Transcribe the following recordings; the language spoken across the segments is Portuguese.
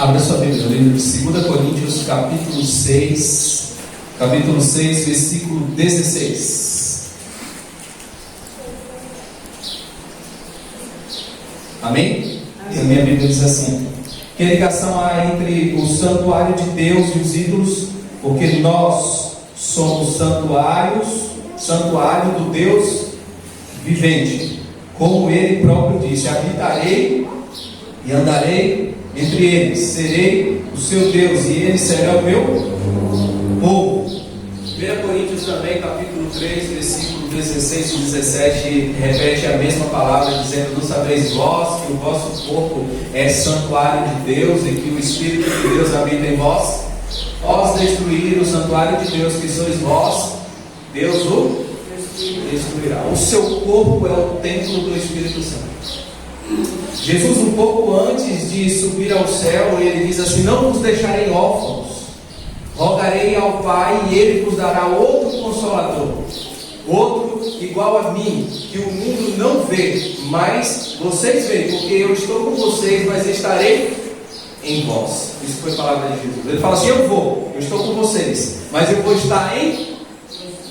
Abra sua Bíblia no livro de 2 Coríntios, capítulo 6, versículo 16. Amém? E a minha Bíblia diz assim: que ligação há entre o santuário de Deus e os ídolos? Porque nós somos santuário do Deus vivente. Como Ele próprio disse: habitarei e andarei entre eles, serei o seu Deus e ele será o meu povo. 1 Coríntios também, capítulo 3, versículo 16 e 17, repete a mesma palavra, dizendo: não sabeis vós que o vosso corpo é santuário de Deus e que o Espírito de Deus habita em vós? Vós destruir o santuário de Deus que sois vós, Deus o destruirá. O seu corpo é o templo do Espírito Santo. Jesus, um pouco antes de subir ao céu, ele diz assim: não vos deixarei órfãos, rogarei ao Pai e ele vos dará outro consolador, outro igual a mim, que o mundo não vê, mas vocês veem, porque eu estou com vocês, mas estarei em vós. Isso foi a palavra de Jesus. Ele fala assim: eu estou com vocês, mas eu vou estar em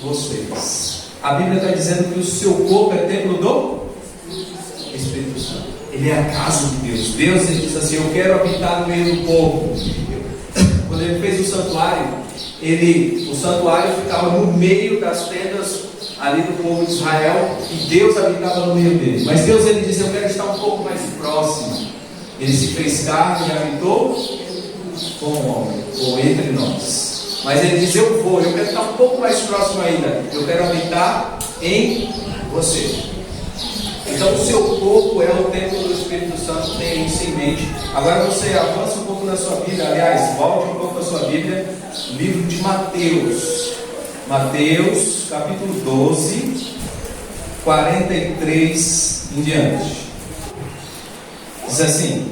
vocês. A Bíblia está dizendo que o seu corpo é templo do Espírito Santo. Ele é a casa de Deus. Deus, ele diz assim: eu quero habitar no meio do povo. Quando ele fez o santuário ficava no meio das tendas ali do povo de Israel, e Deus habitava no meio dele. Mas Deus, ele diz: eu quero estar um pouco mais próximo. Ele se fez carne e habitou com o homem, ou entre nós. Mas ele diz: eu quero estar um pouco mais próximo ainda. Eu quero habitar em você. Então o seu corpo é o templo do Espírito Santo, tenha isso em mente. Agora você avança um pouco na sua Bíblia, aliás, volte um pouco na sua Bíblia, livro de Mateus, capítulo 12, 43 em diante. Diz assim: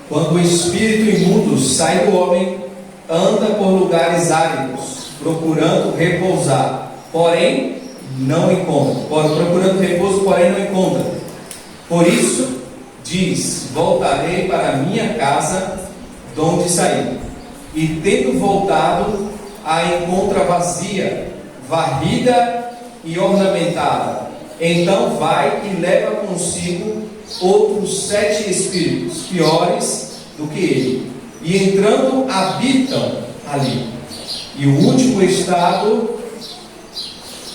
quando o espírito imundo sai do homem, anda por lugares áridos, procurando repousar, porém não encontra. Procurando repouso, porém não encontra. Por isso, diz: voltarei para a minha casa, de onde saí. E tendo voltado, a encontra vazia, varrida e ornamentada. Então vai e leva consigo outros 7 espíritos, piores do que ele. E entrando, habitam ali. E o último estado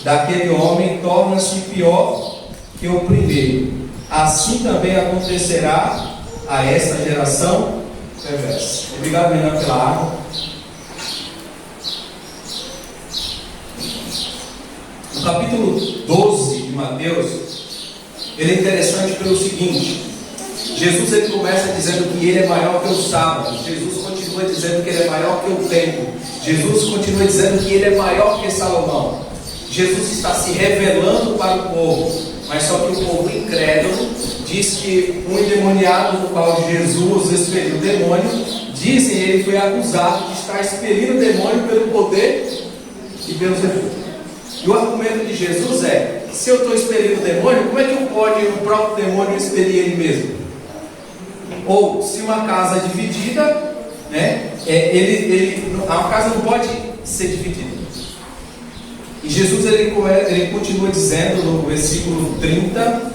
daquele homem torna-se pior que o primeiro. Assim também acontecerá a esta geração perversa. Obrigado, Renan, pela água. O capítulo 12 de Mateus, ele é interessante pelo seguinte: Jesus, ele começa dizendo que ele é maior que o sábado. Jesus continua dizendo que ele é maior que o templo. Jesus continua dizendo que ele é maior que Salomão. Jesus está se revelando para o povo. Mas só que o povo incrédulo diz que um endemoniado no qual Jesus expeliu o demônio, dizem ele foi acusado de estar expelindo o demônio pelo poder e pelos efeitos. E o argumento de Jesus é: se eu estou expelindo o demônio, como é que pode o próprio demônio expelir ele mesmo? Ou se uma casa é dividida, né, a casa não pode ser dividida. E Jesus ele continua dizendo no versículo 30,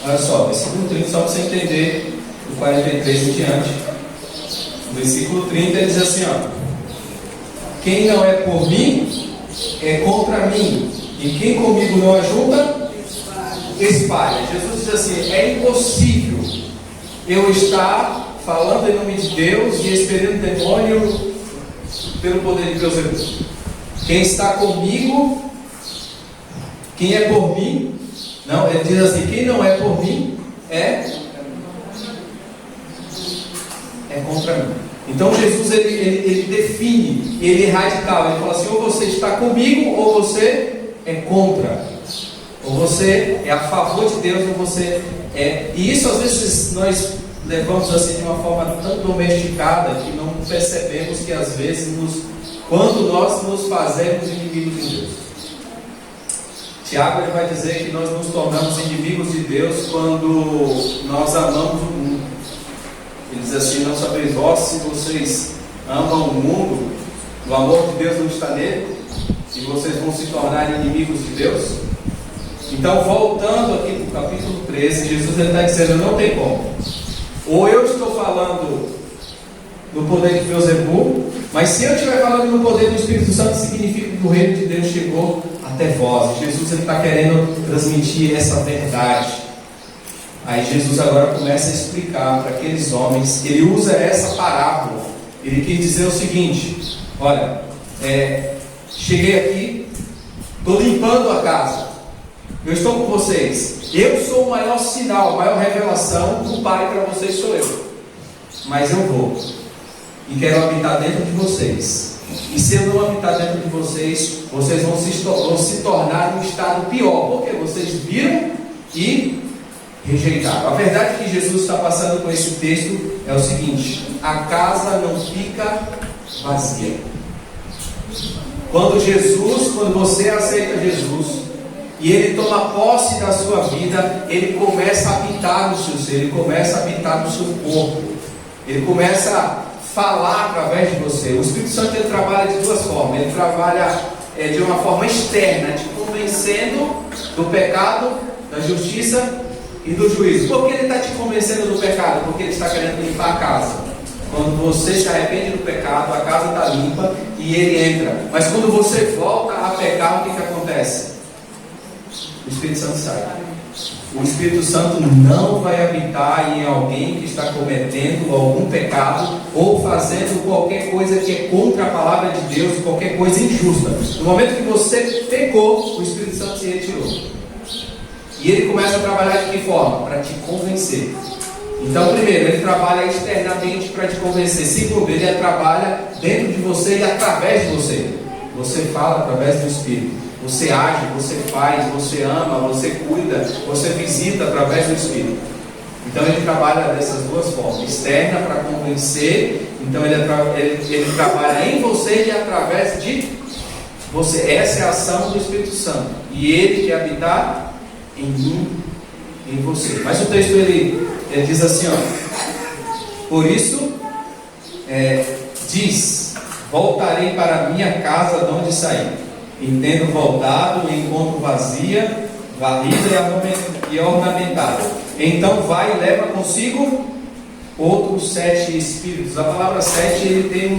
olha só, versículo 30, só para você entender, do 43 em diante. No versículo 30 ele diz assim: ó, quem não é por mim, é contra mim, e quem comigo não ajunta, espalha. Jesus diz assim: é impossível eu estar falando em nome de Deus e expelindo demônio pelo poder de Deus. Quem está comigo, quem é por mim, não, ele diz assim: quem não é por mim é contra mim. Então Jesus ele define, ele é radical, ele fala assim: ou você está comigo, ou você é contra, ou você é a favor de Deus, ou você é. E isso às vezes nós levamos assim de uma forma tão domesticada que não percebemos que às vezes quando nós nos fazemos inimigos de Deus. Tiago ele vai dizer que nós nos tornamos inimigos de Deus quando nós amamos o mundo. Ele diz assim: não sabeis vós se vocês amam o mundo, o amor de Deus não está nele, e vocês vão se tornar inimigos de Deus? Então, voltando aqui para o capítulo 13, Jesus está dizendo: não tem como. Ou eu estou falando no poder de Beelzebul, mas se eu estiver falando no poder do Espírito Santo, significa que o reino de Deus chegou até vós. Jesus está querendo transmitir essa verdade. Aí Jesus agora começa a explicar para aqueles homens. Ele usa essa parábola. Ele quis dizer o seguinte: olha, cheguei aqui, estou limpando a casa, eu estou com vocês, eu sou o maior sinal, a maior revelação do Pai para vocês sou eu, mas eu vou e quero habitar dentro de vocês. E se eu não habitar dentro de vocês, vocês vão se tornar um estado pior, porque vocês viram e rejeitaram. A verdade que Jesus está passando com esse texto é o seguinte: a casa não fica vazia. Quando você aceita Jesus e Ele toma posse da sua vida, Ele começa a habitar no seu ser, Ele começa a habitar no seu corpo, Ele começa a falar através de você. O Espírito Santo, ele trabalha de duas formas. Ele trabalha de uma forma externa, te convencendo do pecado, da justiça e do juízo. Por que ele está te convencendo do pecado? Porque ele está querendo limpar a casa. Quando você se arrepende do pecado, a casa está limpa e ele entra. Mas quando você volta a pecar, o que acontece? O Espírito Santo sai. O Espírito Santo não vai habitar em alguém que está cometendo algum pecado ou fazendo qualquer coisa que é contra a palavra de Deus, qualquer coisa injusta. No momento que você pecou, o Espírito Santo se retirou. E ele começa a trabalhar de que forma? Para te convencer. Então, primeiro, ele trabalha externamente para te convencer. Segundo, ele trabalha dentro de você e através de você. Você fala através do Espírito. Você age, você faz, você ama, você cuida, você visita através do Espírito. Então ele trabalha dessas duas formas: externa para convencer. Então ele trabalha em você e através de você. Essa é a ação do Espírito Santo. E ele quer habitar em mim, em você. Mas o texto ele diz assim, ó: por isso diz: voltarei para a minha casa de onde saí. E tendo voltado, encontro vazia, varrida e ornamentada. Então vai e leva consigo outros 7 espíritos. A palavra 7 ele tem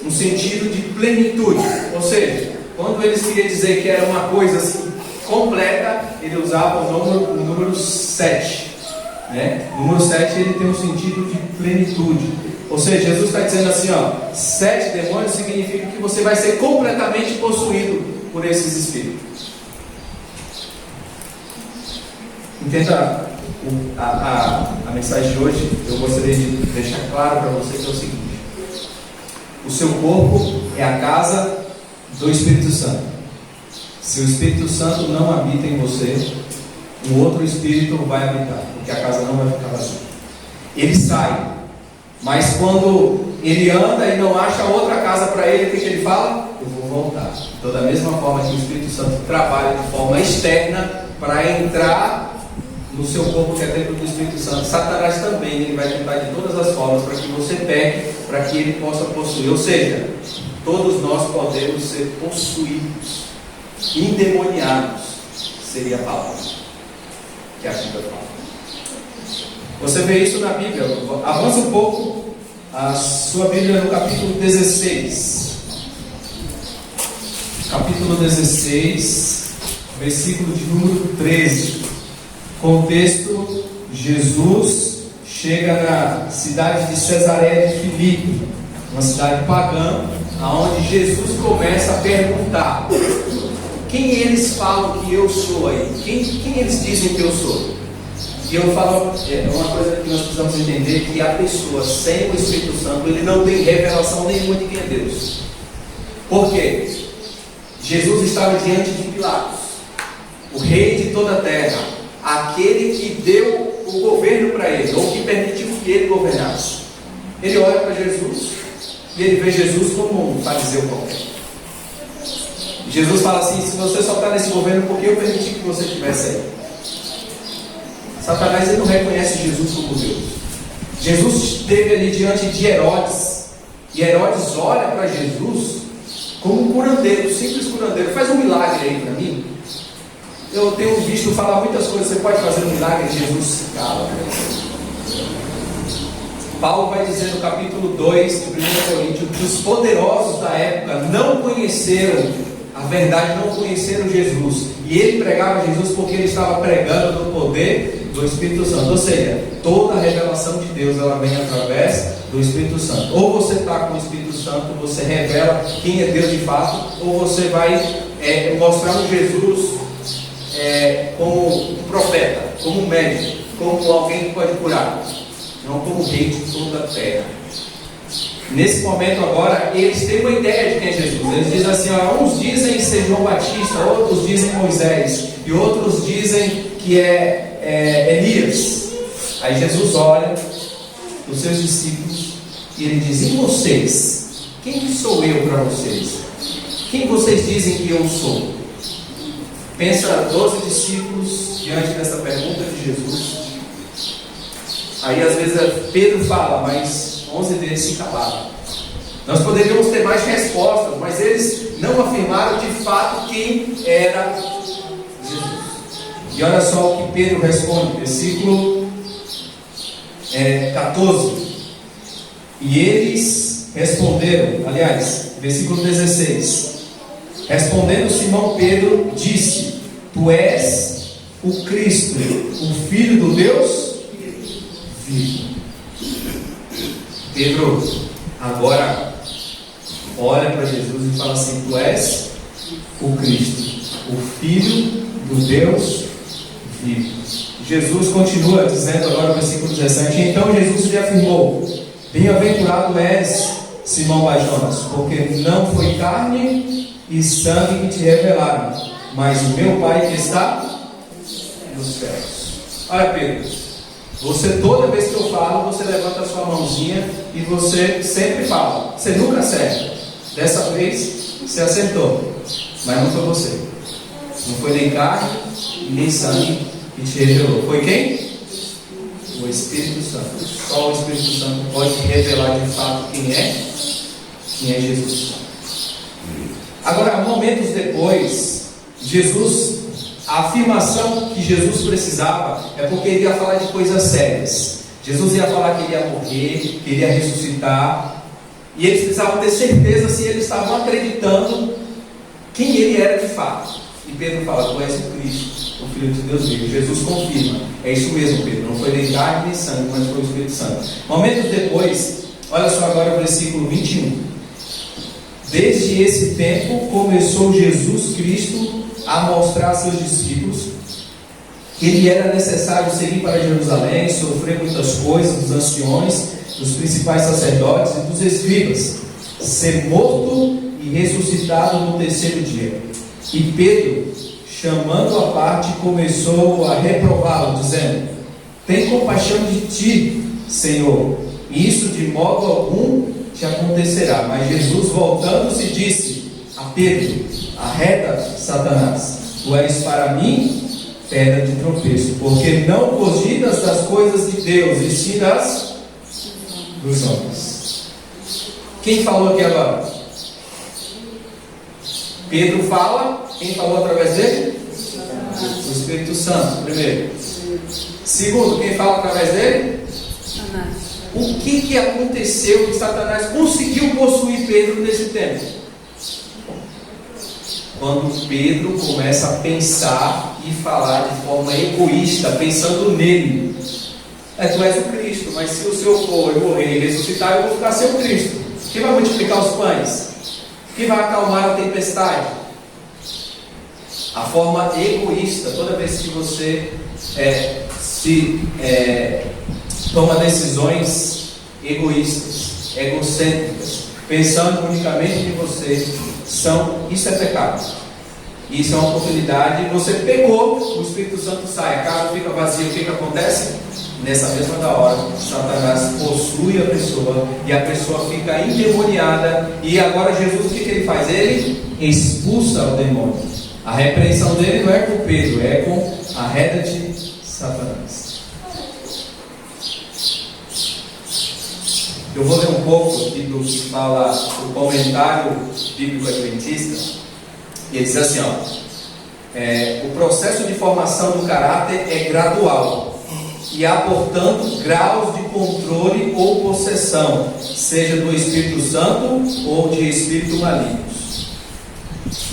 um sentido de plenitude. Ou seja, quando eles queriam dizer que era uma coisa assim, completa, ele usava o número 7. Né? O número 7 ele tem um sentido de plenitude. Ou seja, Jesus está dizendo assim, ó: 7 demônios significa que você vai ser completamente possuído por esses espíritos. Entenda a mensagem de hoje. Eu gostaria de deixar claro para você que é o seguinte: o seu corpo é a casa do Espírito Santo. Se o Espírito Santo não habita em você, um outro Espírito vai habitar, porque a casa não vai ficar vazia. Ele sai. Mas quando ele anda e não acha outra casa para ele, o que ele fala? Eu vou voltar. Então, da mesma forma que o Espírito Santo trabalha de forma externa para entrar no seu corpo, que é dentro do Espírito Santo, Satanás também ele vai tentar de todas as formas para que você peque, para que ele possa possuir. Ou seja, todos nós podemos ser possuídos, endemoniados, seria a palavra que a Bíblia fala. Você vê isso na Bíblia. Avança um pouco a sua Bíblia no capítulo 16. Capítulo 16, versículo de número 13. Contexto: Jesus chega na cidade de Cesareia de Filipe, uma cidade pagã, aonde Jesus começa a perguntar: quem eles falam que eu sou aí? Quem eles dizem que eu sou? E eu falo, uma coisa que nós precisamos entender: que a pessoa sem o Espírito Santo, ele não tem revelação nenhuma de quem é Deus. Por quê? Jesus estava diante de Pilatos, o rei de toda a terra, aquele que deu o governo para ele, ou que permitiu que ele governasse. Ele olha para Jesus e ele vê Jesus como um fariseu qualquer. Jesus fala assim: se você só está nesse governo, por que eu permiti que você estivesse aí? Satanás ele não reconhece Jesus como Deus. Jesus esteve ali diante de Herodes, e Herodes olha para Jesus como um curandeiro, simples curandeiro. Faz um milagre aí para mim. Eu tenho visto falar muitas coisas. Você pode fazer um milagre? Jesus se cala. Paulo vai dizer no capítulo 2 de 1 Coríntios que os poderosos da época não conheceram a verdade, não conheceram Jesus. E ele pregava Jesus porque ele estava pregando no poder do Espírito Santo. Ou seja, toda a revelação de Deus ela vem através do Espírito Santo. Ou você está com o Espírito Santo, você revela quem é Deus de fato, ou você vai mostrar um Jesus como um profeta, como um médico, como alguém que pode curar, não como o rei de toda a terra. Nesse momento agora, eles têm uma ideia de quem é Jesus. Eles dizem assim, uns dizem ser João Batista, outros dizem Moisés, e outros dizem que é Elias. Aí Jesus olha os seus discípulos e ele diz: e vocês? Quem sou eu para vocês? Quem vocês dizem que eu sou? Pensa 12 discípulos diante dessa pergunta de Jesus. Aí às vezes Pedro fala, mas 11 deles se calaram. Nós poderíamos ter mais respostas, mas eles não afirmaram de fato quem era Jesus. E olha só o que Pedro responde, versículo 14. E eles responderam, aliás, versículo 16. Respondendo Simão Pedro, disse: tu és o Cristo, o Filho do Deus vivo. Pedro agora olha para Jesus e fala assim: tu és o Cristo, o Filho do Deus vivo. Jesus continua dizendo agora no versículo 17: então Jesus lhe afirmou: bem-aventurado és, Simão Bajonas, porque não foi carne e sangue que te revelaram, mas o meu Pai que está nos céus. Olha, Pedro, você, toda vez que eu falo, você levanta a sua mãozinha e você sempre fala, você nunca acerta. Dessa vez você acertou, mas não foi você, não foi nem carne nem sangue que te revelou. Foi quem? O Espírito Santo. Só o Espírito Santo pode revelar de fato quem é Jesus. Agora, momentos depois, a afirmação que Jesus precisava é porque ele ia falar de coisas sérias. Jesus ia falar que ele ia morrer, que ele ia ressuscitar, e eles precisavam ter certeza se eles estavam acreditando quem ele era de fato. E Pedro fala: tu és o Cristo, o Filho de Deus vivo. Jesus confirma: é isso mesmo, Pedro, não foi nem carne nem sangue, mas foi o Espírito Santo. Momentos depois, olha só agora o versículo 21. Desde esse tempo começou Jesus Cristo a mostrar a seus discípulos que ele era necessário seguir para Jerusalém, sofrer muitas coisas dos anciões, dos principais sacerdotes e dos escribas, ser morto e ressuscitado no terceiro dia. E Pedro, chamando à parte, começou a reprová-lo, dizendo: tem compaixão de ti, Senhor, e isso de modo algum te acontecerá. Mas Jesus, voltando-se, disse a Pedro: arreda, Satanás, tu és para mim pedra de tropeço, porque não cogitas das coisas de Deus, e sim das dos homens. Quem falou aqui agora? Pedro fala. Quem falou através dele? O Espírito Santo, primeiro. Segundo, quem fala através dele? O que aconteceu que Satanás conseguiu possuir Pedro nesse tempo? Quando Pedro começa a pensar e falar de forma egoísta, pensando nele. Tu és o Cristo, mas se o Senhor for morrer e ressuscitar, eu vou ficar sem o Cristo. Quem vai multiplicar os pães? Quem vai acalmar a tempestade? A forma egoísta, toda vez que você toma decisões egoístas, egocêntricas, pensando unicamente em você, isso é pecado. Isso é uma oportunidade. Você pecou, o Espírito Santo sai, a casa fica vazia. O que acontece? Nessa mesma hora, Satanás possui a pessoa e a pessoa fica endemoniada. E agora Jesus, o que ele faz? Ele expulsa o demônio. A repreensão dele não é com Pedro, é com a reda de Satanás. Eu vou ler um pouco aqui do que fala o comentário bíblico adventista. Ele diz assim, o processo de formação do caráter é gradual e há, portanto, graus de controle ou possessão, seja do Espírito Santo ou de espírito malignos.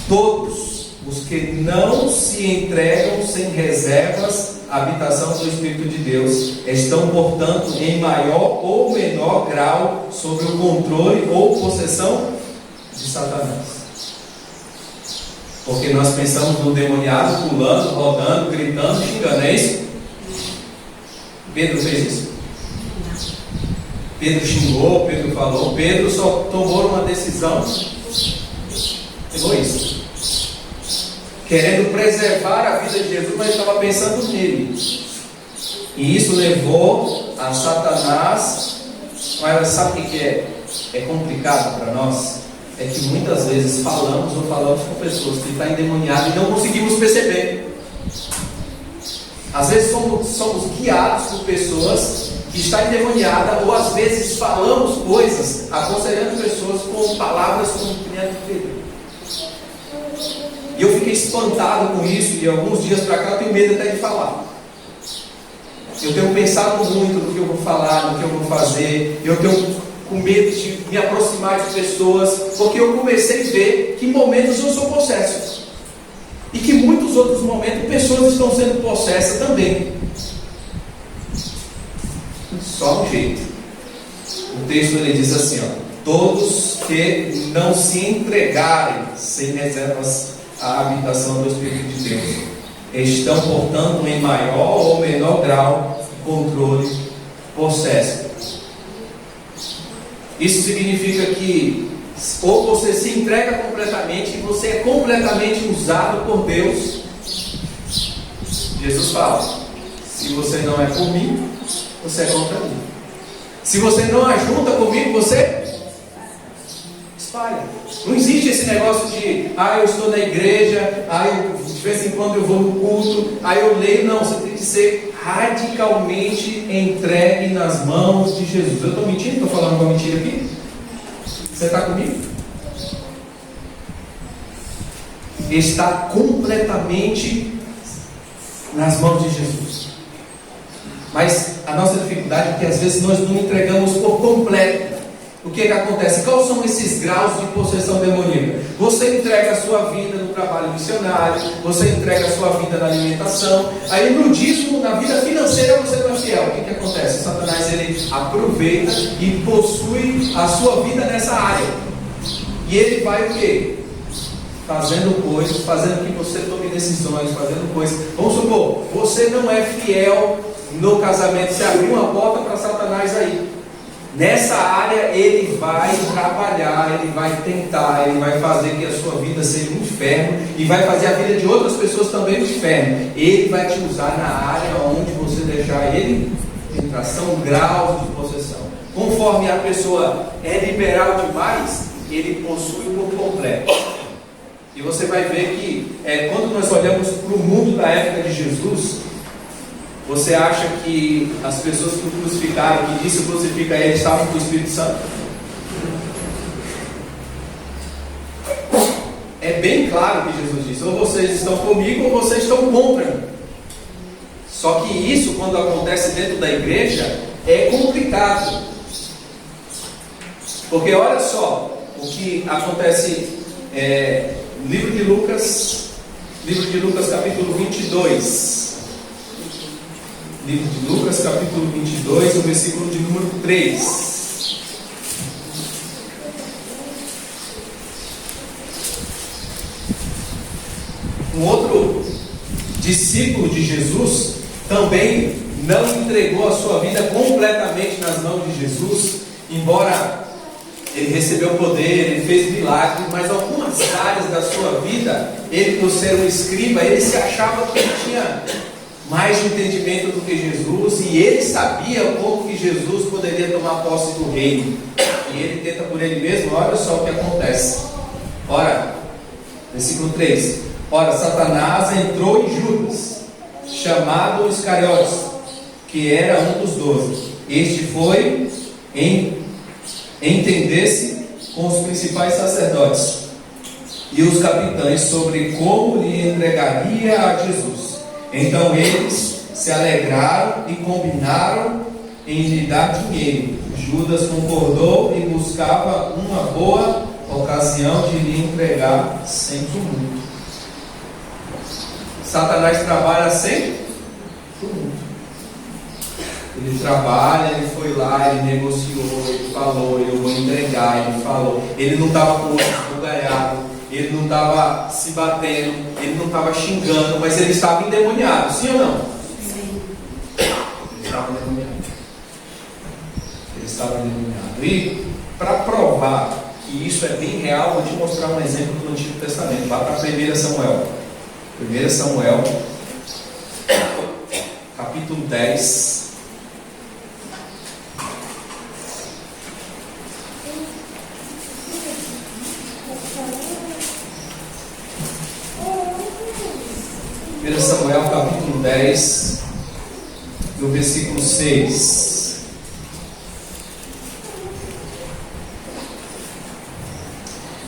Todos os que não se entregam sem reservas à habitação do Espírito de Deus estão, portanto, em maior ou menor grau sob o controle ou possessão de Satanás. Porque nós pensamos no demoniado pulando, rodando, gritando, xingando, é isso? Pedro fez isso? Pedro xingou, Pedro falou, Pedro só tomou uma decisão. Pegou isso. Querendo preservar a vida de Jesus, mas estava pensando nele. E isso levou a Satanás. Mas sabe o que é complicado para nós? É que muitas vezes falamos com pessoas que estão endemoniadas e não conseguimos perceber. Às vezes somos guiados por pessoas que estão endemoniadas, ou às vezes falamos coisas, aconselhando pessoas com palavras como criança de Pedro. E eu fiquei espantado com isso, e alguns dias para cá eu tenho medo até de falar. Eu tenho pensado muito no que eu vou falar, no que eu vou fazer, eu tenho com medo de me aproximar de pessoas, porque eu comecei a ver que em momentos eu sou possesso. E que em muitos outros momentos pessoas estão sendo possessas também. Só um jeito. O texto ele diz assim, todos que não se entregarem sem reservas à habitação do Espírito de Deus estão, portanto, em maior ou menor grau de controle possesso. Isso significa que ou você se entrega completamente e você é completamente usado por Deus. Jesus fala, se você não é por mim, você é contra mim. Se você não ajunta comigo, você espalha. Não existe esse negócio de eu estou na igreja, de vez em quando eu vou no culto, eu leio. Não, você tem que ser radicalmente entregue nas mãos de Jesus. Eu estou mentindo? Estou falando uma mentira aqui? Você está comigo? Está completamente nas mãos de Jesus. Mas a nossa dificuldade é que às vezes nós não entregamos por completo. O que acontece? Quais são esses graus de possessão demoníaca? Você entrega a sua vida no trabalho missionário, você entrega a sua vida na alimentação, aí no dízimo, na vida financeira você não é fiel. O que acontece? O Satanás ele aproveita e possui a sua vida nessa área. E ele vai o quê? Fazendo coisas, fazendo que você tome decisões, fazendo coisas. Vamos supor, você não é fiel no casamento, você abriu uma porta para Satanás aí. Nessa área ele vai trabalhar, ele vai tentar, ele vai fazer que a sua vida seja um inferno e vai fazer a vida de outras pessoas também um inferno. Ele vai te usar na área onde você deixar ele entrar. São graus de possessão. Conforme a pessoa é liberal demais, ele possui por completo. E você vai ver que quando nós olhamos para o mundo da época de Jesus, você acha que as pessoas que o crucificaram, que disse crucifica ele, estavam com o Espírito Santo? É bem claro que Jesus disse: ou vocês estão comigo ou vocês estão contra mim. Só que isso, quando acontece dentro da igreja, é complicado. Porque olha só o que acontece no livro de Lucas capítulo 22. Livro de Lucas, capítulo 22, o versículo de número 3. Um outro discípulo de Jesus também não entregou a sua vida completamente nas mãos de Jesus, embora ele recebeu poder, ele fez milagres, mas algumas áreas da sua vida, ele, por ser um escriba, ele se achava que ele tinha mais entendimento do que Jesus, e ele sabia como que Jesus poderia tomar posse do reino. E ele tenta por ele mesmo. Olha só o que acontece. Ora, versículo 3. Ora, Satanás entrou em Judas, chamado Iscariotes, que era um dos 12. Este foi entendesse com os principais sacerdotes e os capitães sobre como lhe entregaria a Jesus. Então eles se alegraram e combinaram em lhe dar dinheiro. Judas concordou e buscava uma boa ocasião de lhe entregar sem tumulto. Satanás trabalha sem tumulto. Ele trabalha, ele foi lá, ele negociou, ele falou, eu vou entregar, ele falou. Ele não estava com o osso bugalhado, ele não estava se batendo, ele não estava xingando, mas ele estava endemoniado, sim ou não? Sim. Ele estava endemoniado. Ele estava endemoniado. E para provar que isso é bem real, vou te mostrar um exemplo do Antigo Testamento. Vá para 1 Samuel. 1 Samuel, capítulo 10. Samuel capítulo 10, do versículo 6.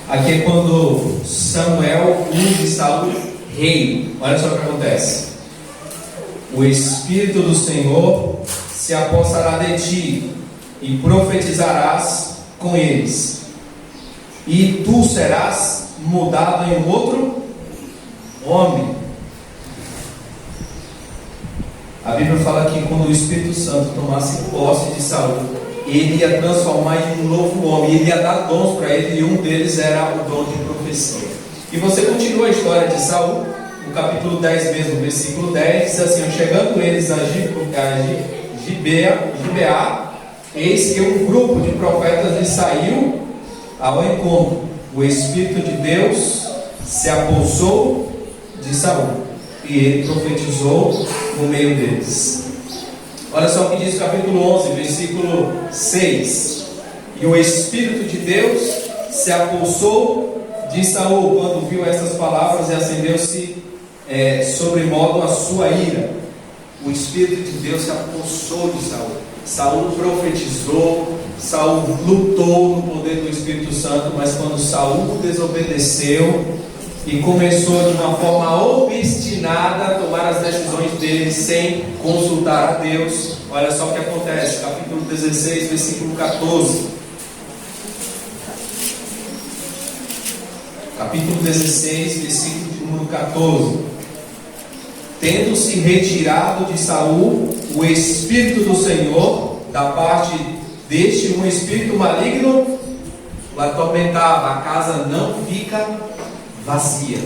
Aqui é quando Samuel unge Saul rei. Olha só o que acontece. O Espírito do Senhor se apossará de ti, e profetizarás com eles, e tu serás mudado em outro homem. A Bíblia fala que quando o Espírito Santo tomasse posse de Saul, ele ia transformar em um novo homem, ele ia dar dons para ele, e um deles era o dom de profecia. E você continua a história de Saul, no capítulo 10 mesmo, versículo 10, diz assim: chegando eles a Gibeá, eis que um grupo de profetas lhe saiu ao encontro. O Espírito de Deus se apossou de Saul, e ele profetizou no meio deles. Olha só o que diz o capítulo 11, versículo 6. E o Espírito de Deus se apossou de Saul quando viu estas palavras, e acendeu-se sobremodo a sua ira. O Espírito de Deus se apossou de Saul. Saul profetizou, Saul lutou no poder do Espírito Santo, mas quando Saul desobedeceu e começou de uma forma obstinada a tomar as decisões dele sem consultar a Deus, olha só o que acontece, capítulo 16, versículo 14. Capítulo 16, versículo de número 14. Tendo-se retirado de Saul o Espírito do Senhor, da parte deste um espírito maligno o atormentava. A casa não fica vazia.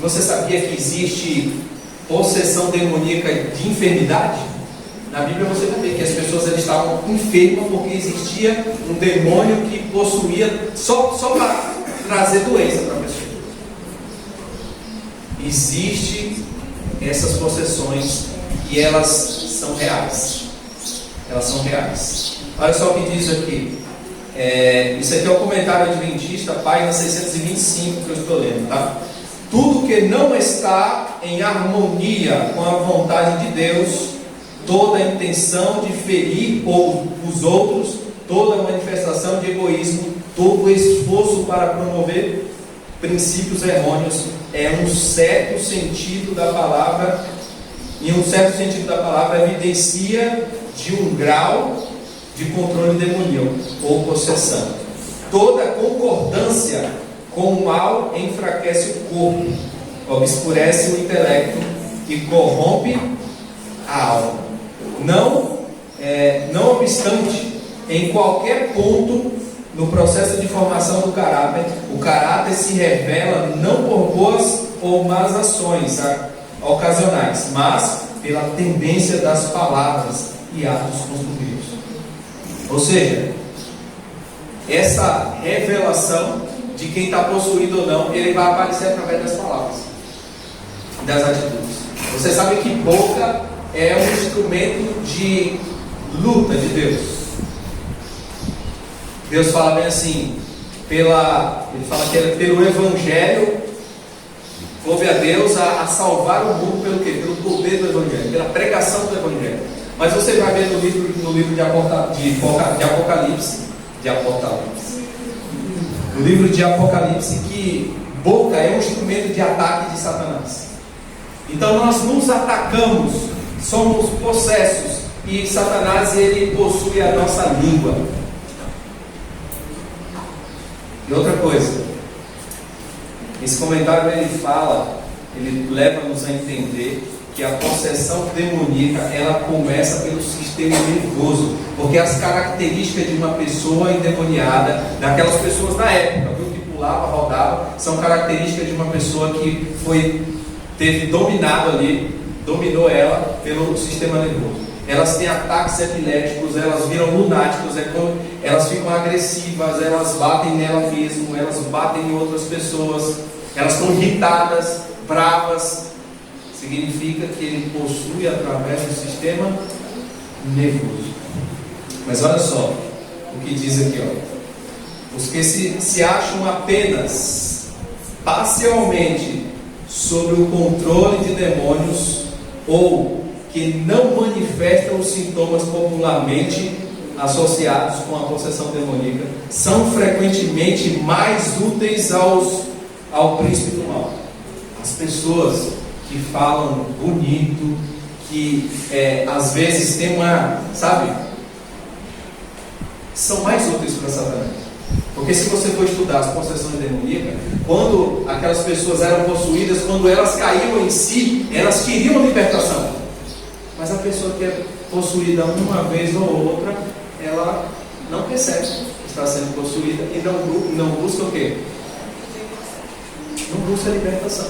Você sabia que existe possessão demoníaca de enfermidade? Na Bíblia você vai ver que as pessoas eles estavam enfermas porque existia um demônio que possuía só para trazer doença para a pessoa. Existe essas possessões e elas são reais. Elas são reais. Olha só o que diz aqui. Isso aqui é o comentário adventista, página 625 que eu estou lendo, tá? Tudo que não está em harmonia com a vontade de Deus, toda intenção de ferir os outros, toda manifestação de egoísmo, todo esforço para promover princípios errôneos, em um certo sentido da palavra, evidencia de um grau de controle demoníaco ou possessão. Toda concordância com o mal enfraquece o corpo, obscurece o intelecto e corrompe a alma. Não obstante, em qualquer ponto no processo de formação do caráter, o caráter se revela não por boas ou más ações ocasionais, mas pela tendência das palavras e atos construtivos. Ou seja, essa revelação de quem está possuído ou não, ele vai aparecer através das palavras, das atitudes. Você sabe que boca é um instrumento de luta de Deus. Deus fala bem assim, ele fala que é pelo Evangelho, houve a Deus a salvar o mundo pelo quê? Pelo poder do Evangelho, pela pregação do Evangelho. Mas você vai ver no livro de Apocalipse, de Apocalipse. No livro de Apocalipse, que boca é um instrumento de ataque de Satanás. Então nós nos atacamos, somos possessos, e Satanás, ele possui a nossa língua. E outra coisa, esse comentário ele fala, ele leva-nos a entender que a possessão demoníaca, ela começa pelo sistema nervoso, porque as características de uma pessoa endemoniada, daquelas pessoas na época, viu, que pulava, rodava, são características de uma pessoa que teve dominado ali, dominou ela pelo sistema nervoso. Elas têm ataques epiléticos, elas viram lunáticos, elas ficam agressivas, elas batem nela mesmo, elas batem em outras pessoas, elas estão irritadas, bravas. Significa que ele possui através do sistema nervoso. Mas olha só o que diz aqui, ó. Os que se acham apenas parcialmente sobre o controle de demônios, ou que não manifestam os sintomas popularmente associados com a possessão demoníaca, são frequentemente mais úteis ao príncipe do mal. As pessoas que falam bonito, que às vezes tem são mais úteis para Satanás. Porque se você for estudar as possessões demoníacas, quando aquelas pessoas eram possuídas, quando elas caíam em si, elas queriam libertação. Mas a pessoa que é possuída uma vez ou outra, ela não percebe que está sendo possuída e não busca o quê? Não busca a libertação.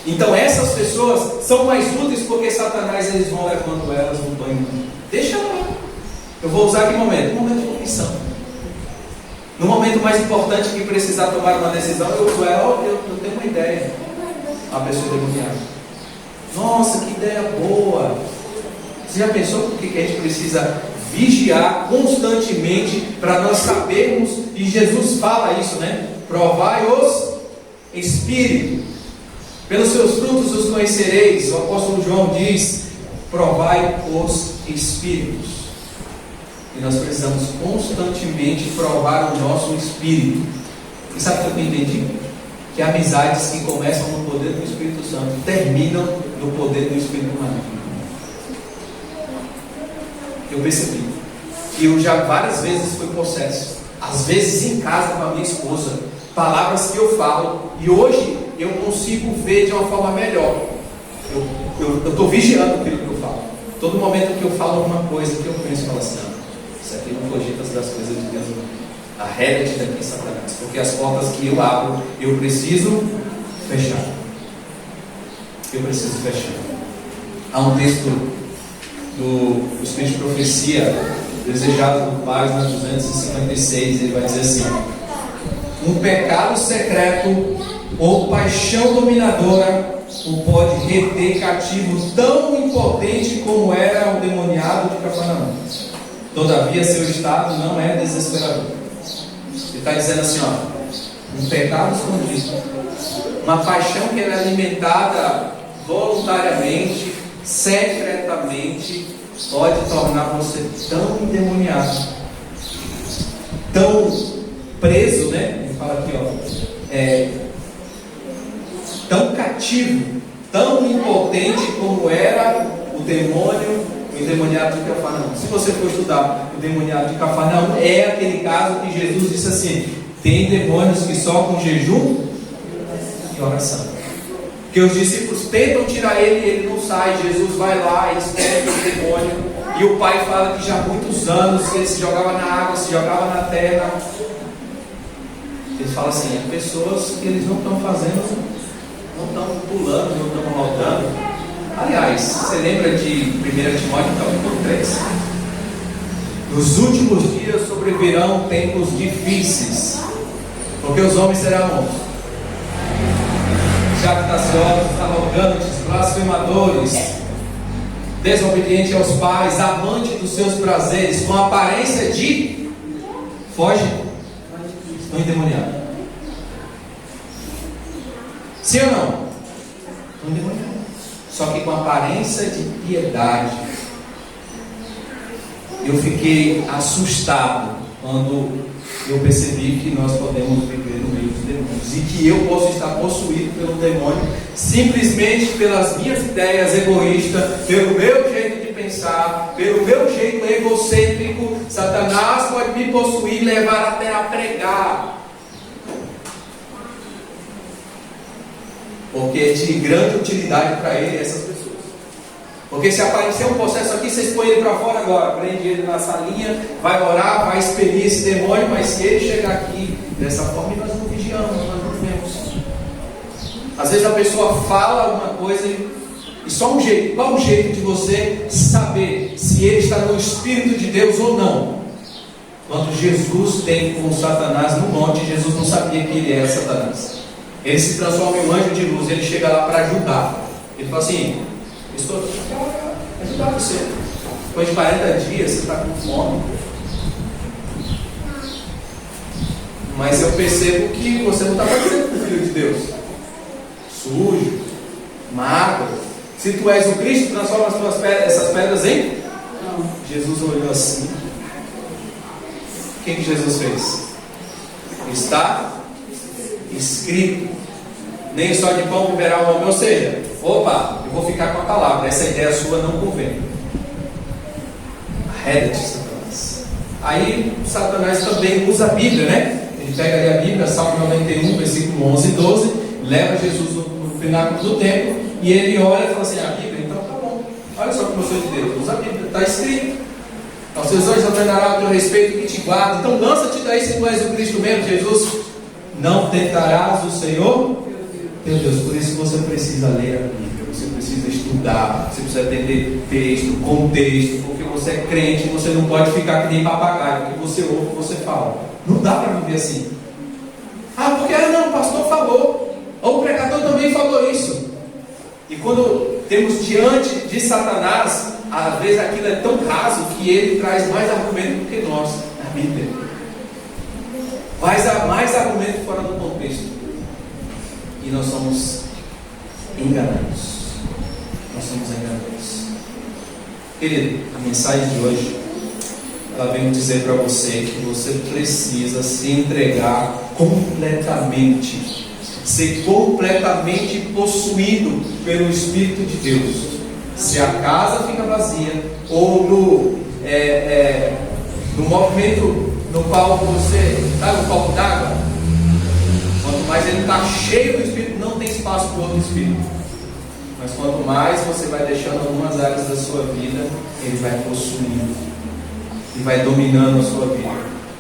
Então essas pessoas são mais úteis, porque Satanás, eles vão levando elas no banho. Deixa ela lá. Eu vou usar que momento? No momento de omissão. No momento mais importante que precisar tomar uma decisão, eu uso ela. Eu tenho uma ideia. A pessoa demoniada. Nossa, que ideia boa. Você já pensou por que a gente precisa vigiar constantemente para nós sabermos? E Jesus fala isso, né? Provai os espíritos. Pelos seus frutos os conhecereis. O apóstolo João diz: provai os espíritos. E nós precisamos constantemente provar o nosso espírito. E sabe o que eu entendi? Que amizades que começam no poder do Espírito Santo terminam no poder do Espírito Maligno. Eu percebi que eu já várias vezes fui possesso. Às vezes em casa com a minha esposa. Palavras que eu falo. E hoje eu consigo ver de uma forma melhor. Eu estou vigiando aquilo que eu falo. Todo momento que eu falo alguma coisa que eu penso e falo assim: não, isso aqui não cogitas das coisas de Deus. Arreda-te daqui, Satanás. Porque as portas que eu abro, eu preciso fechar. Eu preciso fechar. Há um texto do Espírito de Profecia, desejado por página 256. Ele vai dizer assim: um pecado secreto ou paixão dominadora o pode reter cativo, tão impotente como era o demoniado de Cafarnaum. Todavia seu estado não é desesperador. Ele está dizendo assim, um pecado escondido, uma paixão que é alimentada voluntariamente, secretamente, pode tornar você tão endemoniado, tão preso, né? Ele fala aqui, tão cativo, tão impotente como era o demônio, o endemoniado de Cafarnaum. Se você for estudar o endemoniado de Cafarnaum, é aquele caso que Jesus disse assim: tem demônios que só com jejum e oração. Que os discípulos tentam tirar ele e ele não sai. Jesus vai lá e espera o demônio. E o pai fala que já há muitos anos que ele se jogava na água, se jogava na terra. Eles falam assim: é pessoas que eles não estão fazendo, não estão pulando, não estão rodando. Aliás, você lembra de 1 Timóteo capítulo 3? Nos últimos dias sobrevirão tempos difíceis, porque os homens serão jactanciosos, arrogantes, blasfemadores, desobedientes aos pais, amantes dos seus prazeres, com aparência de foge, estão endemoniados. Sim ou não? Estão endemoniados. Só que com aparência de piedade. Eu fiquei assustado quando eu percebi que nós podemos viver no meio dos demônios e que eu posso estar possuído pelo demônio simplesmente pelas minhas ideias egoístas, pelo meu jeito de pensar, pelo meu jeito egocêntrico. Satanás pode me possuir e levar até a pregar, porque é de grande utilidade para ele essas pessoas. Porque se aparecer um processo aqui, vocês põem ele para fora agora, prende ele na salinha, vai orar, vai expelir esse demônio, mas se ele chegar aqui dessa forma, nós não vigiamos, nós não vemos. Às vezes a pessoa fala alguma coisa e só um jeito. Qual o jeito de você saber se ele está no Espírito de Deus ou não? Quando Jesus tem com Satanás no monte, Jesus não sabia que ele era Satanás. Ele se transforma em um anjo de luz, ele chega lá para ajudar. Ele fala assim: estou aqui para ajudar você. Depois de 40 dias, você está com fome. Mas eu percebo que você não está parecendo com o Filho de Deus. Sujo, magro. Se tu és o Cristo, transforma as tuas pedras, essas pedras em? Não. Jesus olhou assim. O que Jesus fez? Está escrito: nem só de pão viverá o homem. Ou seja, opa, eu vou ficar com a palavra, essa ideia sua não convém. Arreda-te, Satanás. Aí Satanás também usa a Bíblia, né? Ele pega ali a Bíblia, Salmo 91, versículo 11 e 12, leva Jesus no pináculo do templo, e ele olha e fala assim: a Bíblia, então tá bom, olha só como eu sou de Deus, usa a Bíblia, está escrito: aos seus anjos ordenará o teu respeito que te guarda. Então lança-te daí se tu és o Cristo mesmo. Jesus: não tentarás o Senhor teu Deus. Por isso você precisa ler a Bíblia, você precisa estudar, você precisa entender texto, contexto, porque você é crente, você não pode ficar que nem papagaio, que você ouve, você fala. Não dá para viver assim. Ah, porque não, o pastor falou, ou o pregador também falou isso. E quando temos diante de Satanás, às vezes aquilo é tão raso que ele traz mais argumento do que nós na Bíblia. Mais argumento fora do contexto. E nós somos enganados. Nós somos enganados. Querido, a mensagem de hoje, ela vem dizer para você que você precisa se entregar completamente, ser completamente possuído pelo Espírito de Deus. Se a casa fica vazia, ou no movimento no qual você está no copo d'água, quanto mais ele está cheio do Espírito, não tem espaço para o outro Espírito. Mas quanto mais você vai deixando algumas áreas da sua vida, ele vai possuindo e vai dominando a sua vida.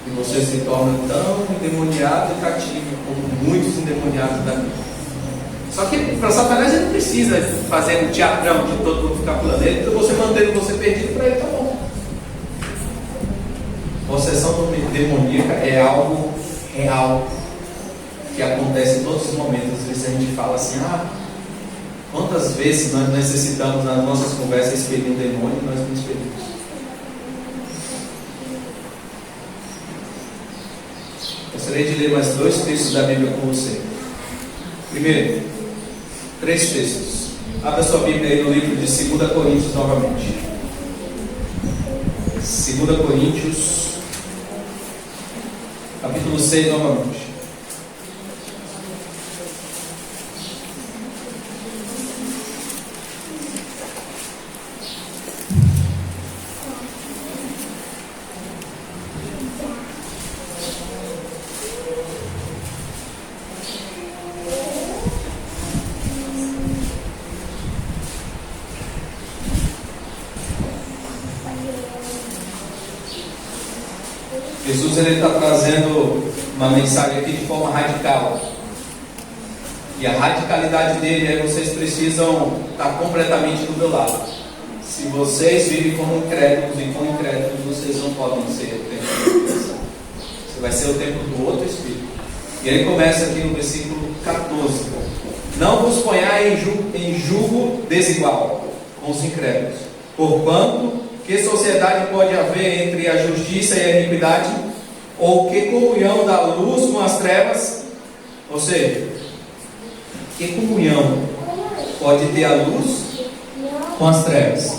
E você se torna tão endemoniado e cativo como muitos endemoniados da vida. Só que para Satanás ele não precisa fazer um teatrão de todo mundo ficar pulando ele, então você mantendo você perdido, para ele tá bom. Possessão demoníaca é algo real, que acontece em todos os momentos. Às vezes a gente fala assim: quantas vezes nós necessitamos nas nossas conversas expelir um demônio e nós não expelimos. Gostaria de ler mais 2 textos da Bíblia com você. Primeiro, 3 textos. Abra sua Bíblia aí no livro de 2 Coríntios novamente. 2 Coríntios, capítulo 6 novamente. Jesus está trazendo uma mensagem aqui de forma radical. E a radicalidade dele é: vocês precisam estar completamente do meu lado. Se vocês vivem como incrédulos, e como incrédulos vocês não podem ser o templo da criação. Você vai ser o templo do outro Espírito. E ele começa aqui no versículo 14: não vos ponhais em julgo desigual com os incrédulos, porquanto que sociedade pode haver entre a justiça e a iniquidade? Ou que comunhão da luz com as trevas? Ou seja, que comunhão pode ter a luz com as trevas?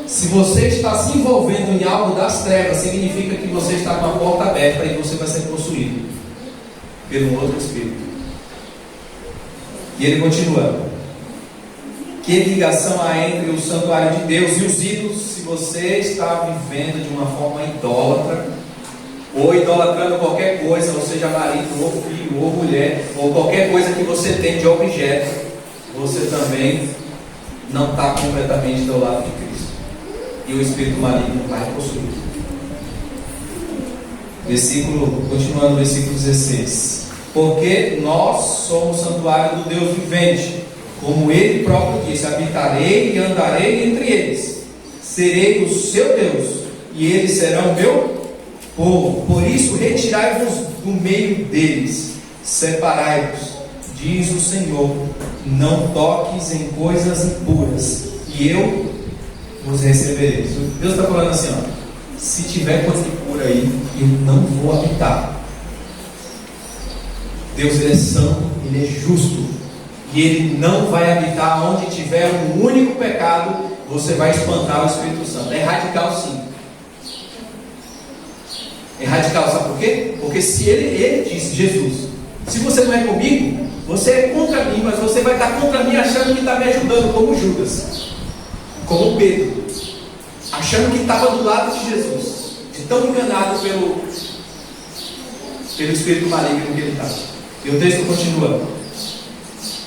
Se você está se envolvendo em algo das trevas, significa que você está com a porta aberta e você vai ser possuído pelo outro espírito. E ele continua: que ligação há entre o santuário de Deus e os ídolos? Se você está vivendo de uma forma idólatra, ou idolatrando qualquer coisa, ou seja, marido, ou filho, ou mulher, ou qualquer coisa que você tem de objeto, você também não está completamente do lado de Cristo. E o espírito maligno vai possuir. Continuando no versículo 16: porque nós somos santuário do Deus vivente, como Ele próprio disse: habitarei e andarei entre eles, serei o seu Deus, e eles serão meu povo. Por isso retirai-vos do meio deles, separai-vos, diz o Senhor, não toques em coisas impuras, e eu vos receberei. Deus está falando assim, ó: se tiver coisa impura aí, eu não vou habitar. Deus, Ele é santo, Ele é justo, e Ele não vai habitar onde tiver um único pecado. Você vai espantar o Espírito Santo. É radical, sim. É radical, sabe por quê? Porque se ele disse, Jesus: se você não é comigo, você é contra mim, mas você vai estar contra mim achando que está me ajudando, como Judas, como Pedro, achando que estava do lado de Jesus, de tão enganado pelo Espírito maligno que ele estava. E o texto continua,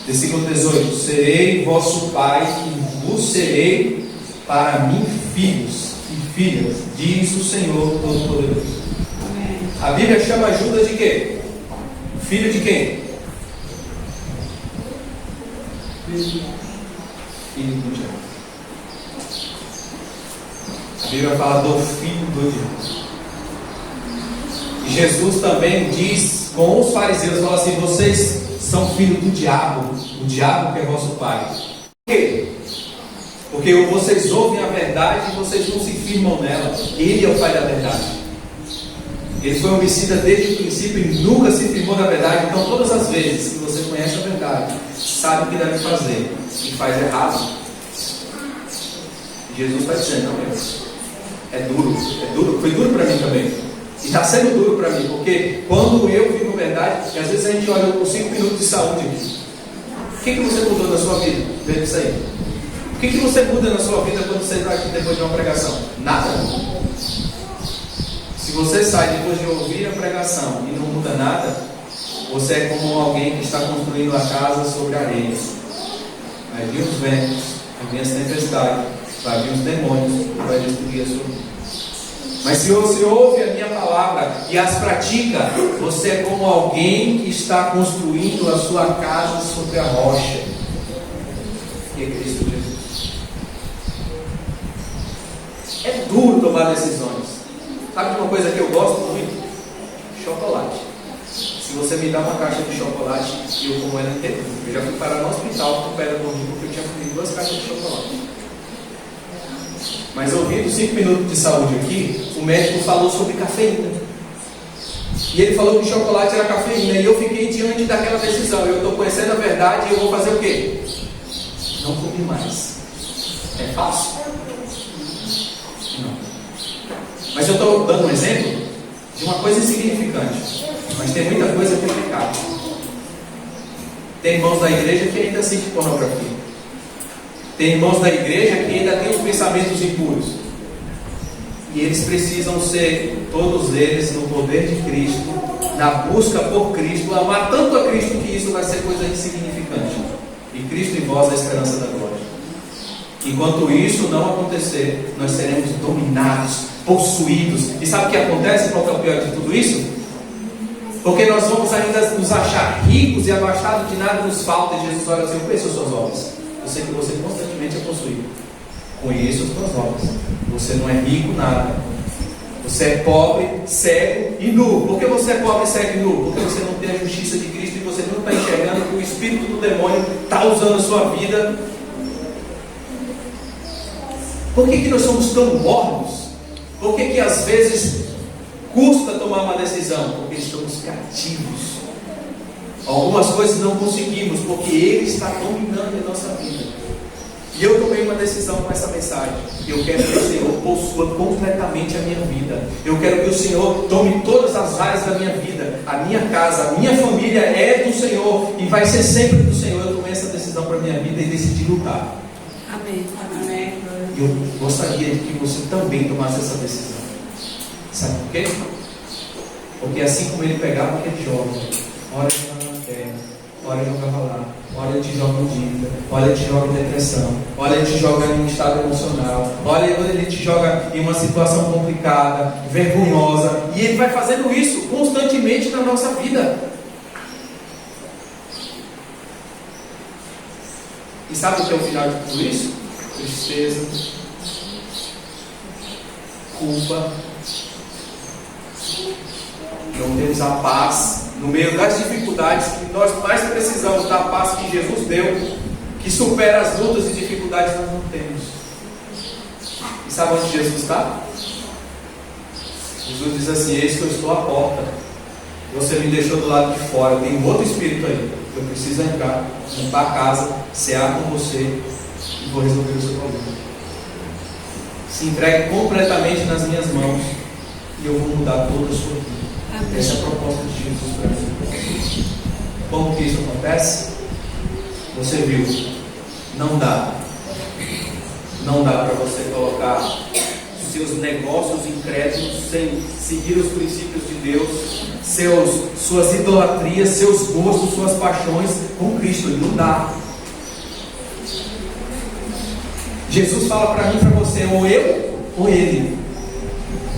versículo 18: serei vosso pai e vos serei para mim filhos e filhas, diz o Senhor Todo-Poderoso. A Bíblia chama Judas de quê? Filho de quem? Filho do diabo. A Bíblia fala do filho do diabo. E Jesus também diz com os fariseus, fala assim: vocês são filhos do diabo, o diabo que é vosso pai. Por quê? Porque vocês ouvem a verdade e vocês não se firmam nela. Ele é o pai da verdade. Ele foi homicida desde o princípio e nunca se firmou na verdade. Então todas as vezes que você conhece a verdade, sabe o que deve fazer e faz errado, Jesus está dizendo: não, é duro, foi duro para mim também. E está sendo duro para mim, porque quando eu vivo verdade, e às vezes a gente olha com 5 minutos de saúde aqui. O que você mudou na sua vida desde isso aí? O que você muda na sua vida quando você está aqui depois de uma pregação? Nada. Se você sai depois de ouvir a pregação e não muda nada, você é como alguém que está construindo a casa sobre areia. Vai vir os ventos, vai vir as tempestades, vai vir os demônios e vai destruir a sua vida. Mas se você ouve a minha palavra e as pratica, você é como alguém que está construindo a sua casa sobre a rocha, que é Cristo Jesus. É duro tomar decisões. Sabe de uma coisa que eu gosto muito? Chocolate. Se você me dá uma caixa de chocolate, eu como ela inteira. Eu já fui parar no hospital com pedra no rim porque eu tinha comido 2 caixas de chocolate. Mas ouvindo 5 minutos de saúde aqui, o médico falou sobre cafeína. E ele falou que chocolate era cafeína. E eu fiquei diante daquela decisão. Eu estou conhecendo a verdade e eu vou fazer o quê? Não comer mais. É fácil? Não. Mas eu estou dando um exemplo de uma coisa insignificante. Mas tem muita coisa que é pecado. Tem irmãos da igreja que ainda assistem pornografia. Tem irmãos da igreja que ainda têm os pensamentos impuros. E eles precisam ser, todos eles, no poder de Cristo, na busca por Cristo, amar tanto a Cristo que isso vai ser coisa insignificante. E Cristo em vós é a esperança da glória. Enquanto isso não acontecer, nós seremos dominados, possuídos. E sabe o que acontece? Qual é o pior de tudo isso? Porque nós vamos ainda nos achar ricos e abastados, de nada nos falta. E Jesus olha assim: eu conheço as suas obras. Eu sei que você constantemente é possuído. Conheço as tuas obras. Você não é rico nada. Você é pobre, cego e nu. Por que você é pobre, cego e nu? Porque você não tem a justiça de Cristo e você não está enxergando que o espírito do demônio está usando a sua vida. Por que nós somos tão mornos? Por que às vezes custa tomar uma decisão? Porque estamos cativos. Algumas coisas não conseguimos porque Ele está dominando a nossa vida. E eu tomei uma decisão com essa mensagem. Eu quero que o Senhor possua completamente a minha vida. Eu quero que o Senhor tome todas as áreas da minha vida. A minha casa, a minha família é do Senhor e vai ser sempre do Senhor. Eu tomei essa decisão para a minha vida e decidi lutar. Amém. Amém. E eu gostaria de que você também tomasse essa decisão. Sabe por quê? Porque assim como ele pegava aquele jovem, ora ele jogava na terra, ora ele jogava lá, ora ele te joga em dívida, ora ele te joga em depressão, ora ele te joga em um estado emocional, ora ele te joga em uma situação complicada, vergonhosa, e ele vai fazendo isso constantemente na nossa vida. E sabe o que é o final de tudo isso? Tristeza, culpa, não temos a paz no meio das dificuldades que nós mais precisamos da paz que Jesus deu, que supera as lutas e dificuldades que nós não temos. E sabe onde Jesus está? Jesus diz assim: eis que eu estou à porta, você me deixou do lado de fora, tem um outro espírito aí, eu preciso entrar, limpar a casa, cear com você e vou resolver o seu problema. Se entregue completamente nas minhas mãos e eu vou mudar toda a sua vida. Amém. Essa é a proposta de Jesus para mim. Como que isso acontece? Você viu, não dá para você colocar seus negócios incrédulos sem seguir os princípios de Deus, suas idolatrias, seus gostos, suas paixões com Cristo. Não dá. Jesus fala para mim e para você: ou eu ou ele.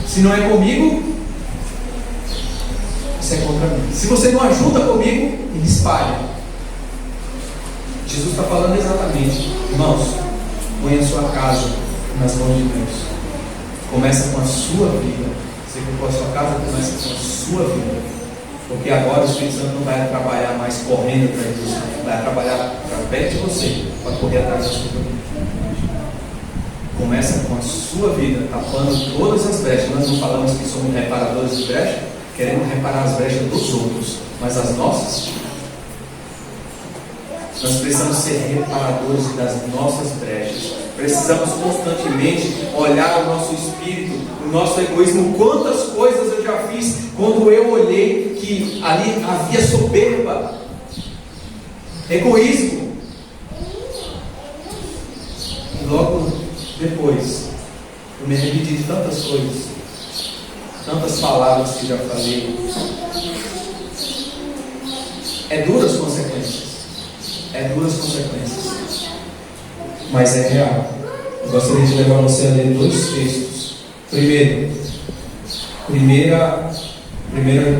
Se não é comigo, isso é contra mim. Se você não ajuda comigo, ele espalha. Jesus está falando exatamente: irmãos, põe a sua casa nas mãos de Deus. Começa com a sua vida. Você colocou a sua casa, começa com a sua vida. Porque agora o Espírito Santo não vai trabalhar mais correndo atrás de você, vai trabalhar perto de você para correr atrás da sua vida. Começa com a sua vida, tapando todas as brechas. Nós não falamos que somos reparadores de brechas, queremos reparar as brechas dos outros, mas as nossas, nós precisamos ser reparadores das nossas brechas. Precisamos constantemente olhar o nosso espírito, o nosso egoísmo. Quantas coisas eu já fiz quando eu olhei que ali havia soberba, egoísmo, e logo depois eu me arrependi de tantas coisas, tantas palavras que já falei. É duras consequências, mas é real. Eu gostaria de levar você a ler dois textos. Primeira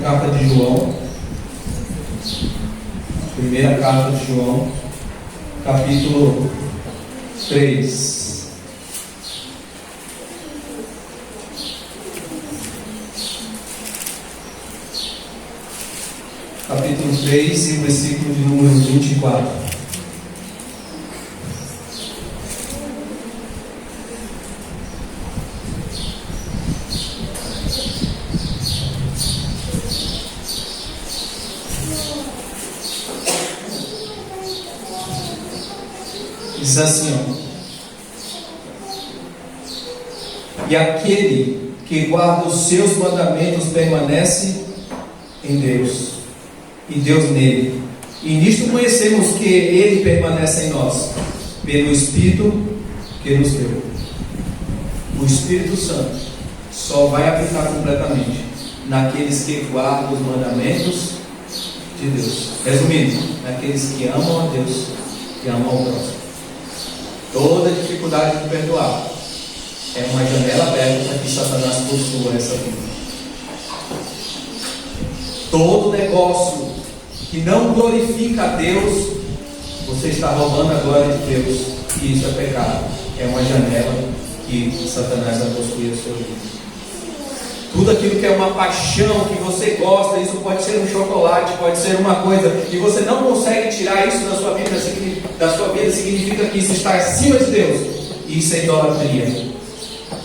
carta de João, capítulo 3. Capítulo 3 e o versículo de número 24. Diz assim, ó: e aquele que guarda os seus mandamentos permanece em Deus, e Deus nele. E nisto conhecemos que ele permanece em nós, pelo Espírito que nos deu. O Espírito Santo só vai aplicar completamente naqueles que guardam os mandamentos de Deus. Resumindo, naqueles que amam a Deus e amam ao próximo. Toda dificuldade de perdoar é uma janela aberta para que Satanás possua essa vida. Todo negócio que não glorifica a Deus, você está roubando a glória de Deus, e isso é pecado. É uma janela que Satanás vai possuir a sua vida. Tudo aquilo que é uma paixão, que você gosta, isso pode ser um chocolate, pode ser uma coisa, e você não consegue tirar isso da sua vida, significa que isso está acima de Deus. Isso é idolatria.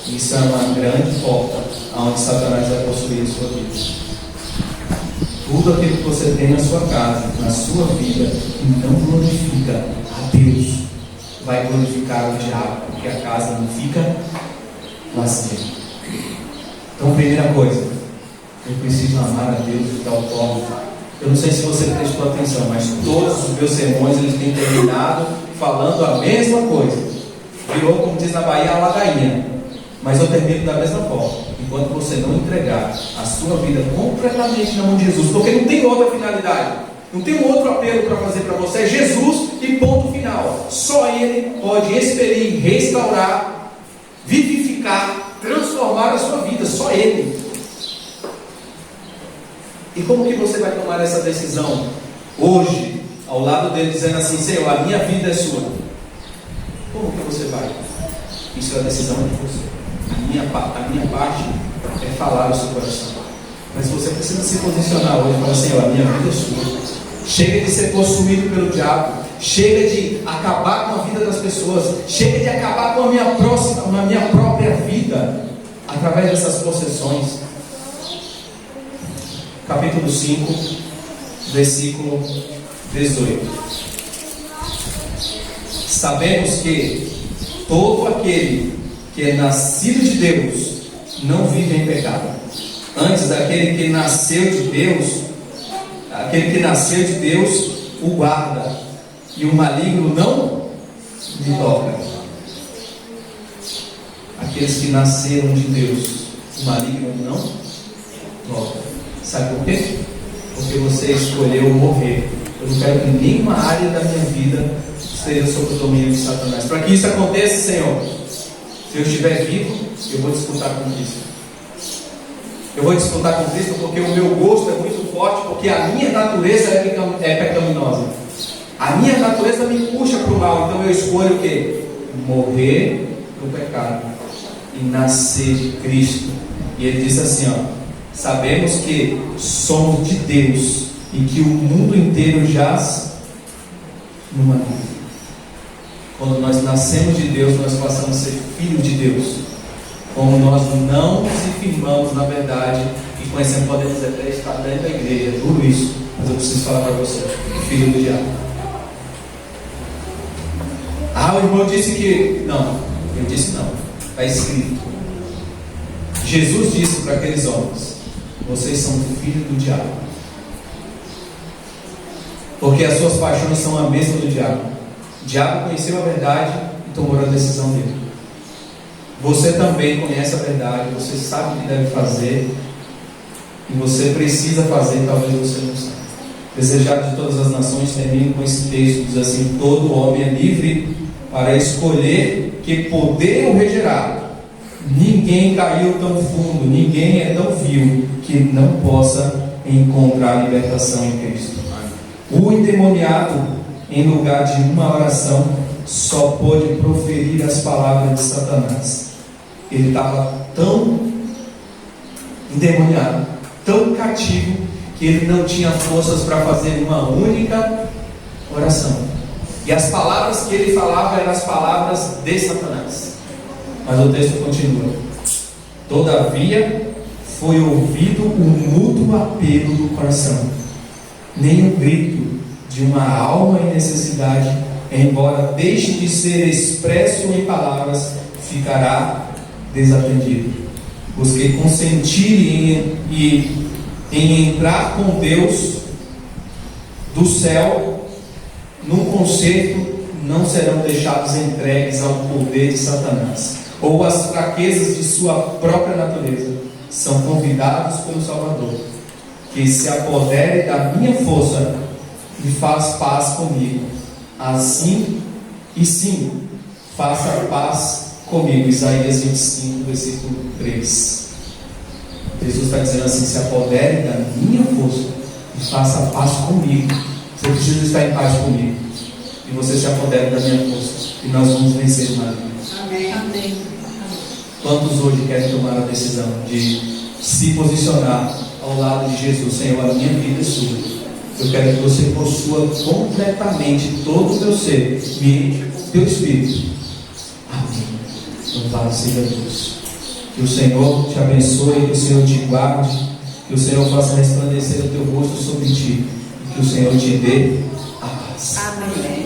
Isso é uma grande porta aonde Satanás vai possuir a sua vida. Tudo aquilo que você tem na sua casa, na sua vida, que não glorifica a Deus, vai glorificar o diabo, porque a casa não fica vazia. Então, primeira coisa, eu preciso amar a Deus de tal forma. Eu não sei se você prestou atenção, mas todos os meus sermões eles têm terminado falando a mesma coisa. Virou, como diz na Bahia, a ladainha. Mas eu termino da mesma forma. Enquanto você não entregar a sua vida completamente na mão de Jesus, porque não tem outra finalidade, não tem um outro apelo para fazer para você, é Jesus e ponto final. Só Ele pode expelir, restaurar, vivificar, transformar a sua vida, só Ele. E como que você vai tomar essa decisão hoje, ao lado dele, dizendo assim: Senhor, a minha vida é sua? Como que você vai? Isso é a decisão de você. A minha parte é falar o seu coração. Mas você precisa se posicionar hoje e falar: Senhor, a minha vida é sua. Chega de ser possuído pelo diabo. Chega de acabar com a vida das pessoas. Chega de acabar com a minha própria vida através dessas possessões. Capítulo 5, versículo 18. Sabemos que todo aquele que é nascido de Deus não vive em pecado. Antes, aquele que nasceu de Deus o guarda, e o maligno não lhe toca. Aqueles que nasceram de Deus, o maligno não toca. Sabe por quê? Porque você escolheu morrer. Eu não quero que nenhuma área da minha vida esteja sob o domínio de Satanás. Para que isso aconteça, Senhor, se eu estiver vivo, eu vou disputar com Cristo. Eu vou disputar com Cristo porque o meu gosto é muito forte, porque a minha natureza é pecaminosa. A minha natureza me puxa para o mal. Então eu escolho o quê? Morrer no pecado e nascer de Cristo. E ele diz assim, sabemos que somos de Deus e que o mundo inteiro jaz no maligno. Quando nós nascemos de Deus, nós passamos a ser filhos de Deus. Como nós não nos firmamos na verdade, e conhecendo, podemos até estar dentro da igreja, é tudo isso, mas eu preciso falar para você: filho do diabo. O irmão disse que não. Eu disse não. Está escrito. Jesus disse para aqueles homens: vocês são filhos do diabo, porque as suas paixões são a mesma do diabo. O diabo conheceu a verdade e tomou a decisão dele. Você também conhece a verdade, você sabe o que deve fazer, e você precisa fazer, talvez você não saiba. Desejado de todas as nações, termino com esse texto, diz assim: todo homem é livre para escolher que poder o regerá. Ninguém caiu tão fundo, ninguém é tão vil que não possa encontrar libertação em Cristo. O endemoniado, em lugar de uma oração, só pôde proferir as palavras de Satanás. Ele estava tão endemoniado, tão cativo, que ele não tinha forças para fazer uma única oração. E as palavras que ele falava eram as palavras de Satanás. Mas o texto continua: todavia foi ouvido um mútuo apelo do coração, nem o grito de uma alma em necessidade, embora deixe de ser expresso em palavras, ficará desatendido. Busquei consentir em entrar com Deus do céu num concerto, não serão deixados entregues ao poder de Satanás, ou às fraquezas de sua própria natureza. São convidados pelo Salvador, que se apodere da minha força e faz paz comigo. Assim, e sim, faça paz comigo. Isaías 25, versículo 3. Jesus está dizendo assim: se apodere da minha força e faça paz comigo. Você precisa estar em paz comigo, e você se apodere da minha força, e nós vamos vencer na vida. Amém. Amém. Quantos hoje querem tomar a decisão de se posicionar ao lado de Jesus? Senhor, a minha vida é sua. Eu quero que você possua completamente todo o teu ser, mente, teu espírito. Amém. Louvado seja Deus. Que o Senhor te abençoe, que o Senhor te guarde, que o Senhor faça resplandecer o teu rosto sobre ti, e que o Senhor te dê a paz. Amém.